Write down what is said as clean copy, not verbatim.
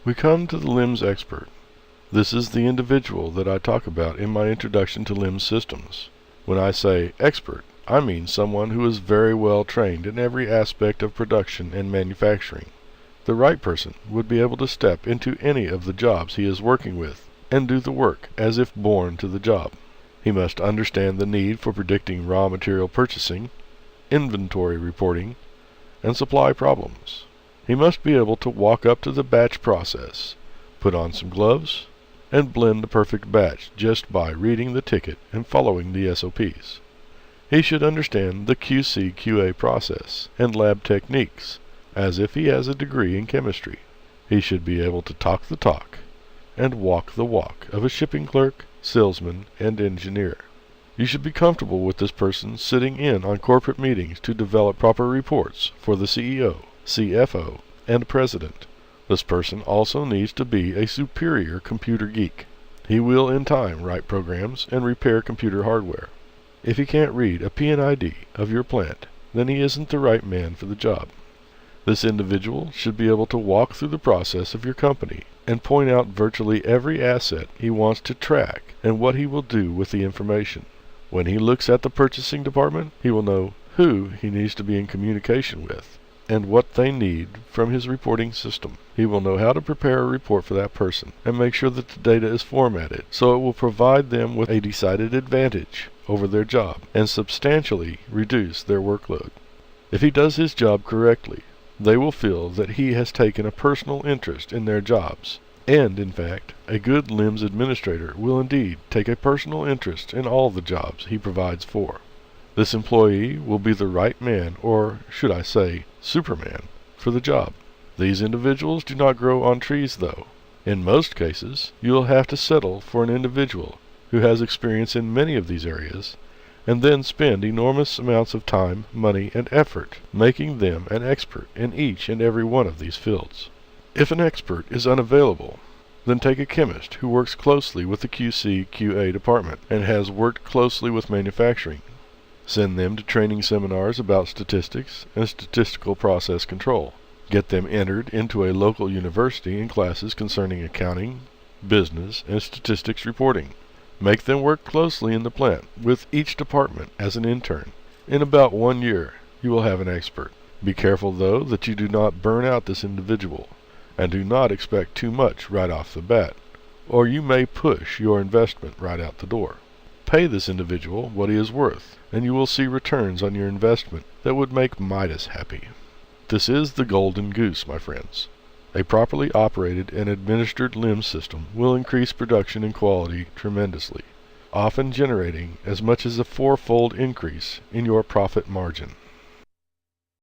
We come to the LIMS expert. This is the individual that I talk about in my introduction to LIMS systems. When I say expert, I mean someone who is very well trained in every aspect of production and manufacturing. The right person would be able to step into any of the jobs he is working with and do the work as if born to the job. He must understand the need for predicting raw material purchasing, inventory reporting, and supply problems. He must be able to walk up to the batch process, put on some gloves, and blend the perfect batch just by reading the ticket and following the SOPs. He should understand the QC/QA process and lab techniques as if he has a degree in chemistry. He should be able to talk the talk and walk the walk of a shipping clerk, salesman, and engineer. You should be comfortable with this person sitting in on corporate meetings to develop proper reports for the CEO, CFO, and president. This person also needs to be a superior computer geek. He will in time write programs and repair computer hardware. If he can't read a P&ID of your plant, then he isn't the right man for the job. This individual should be able to walk through the process of your company and point out virtually every asset he wants to track and what he will do with the information. When he looks at the purchasing department, he will know who he needs to be in communication with and what they need from his reporting system. He will know how to prepare a report for that person and make sure that the data is formatted so it will provide them with a decided advantage over their job and substantially reduce their workload. If he does his job correctly, they will feel that he has taken a personal interest in their jobs. And, in fact, a good LIMS administrator will indeed take a personal interest in all the jobs he provides for. This employee will be the right man, or should I say, Superman, for the job. These individuals do not grow on trees, though. In most cases, you will have to settle for an individual who has experience in many of these areas, and then spend enormous amounts of time, money, and effort making them an expert in each and every one of these fields. If an expert is unavailable, then take a chemist who works closely with the QC/QA department and has worked closely with manufacturing. Send them to training seminars about statistics and statistical process control. Get them entered into a local university in classes concerning accounting, business, and statistics reporting. Make them work closely in the plant with each department as an intern. In about 1 year, you will have an expert. Be careful, though, that you do not burn out this individual, and do not expect too much right off the bat, or you may push your investment right out the door. Pay this individual what he is worth, and you will see returns on your investment that would make Midas happy. This is the golden goose, my friends. A properly operated and administered LIMS system will increase production and quality tremendously, often generating as much as a 4-fold increase in your profit margin.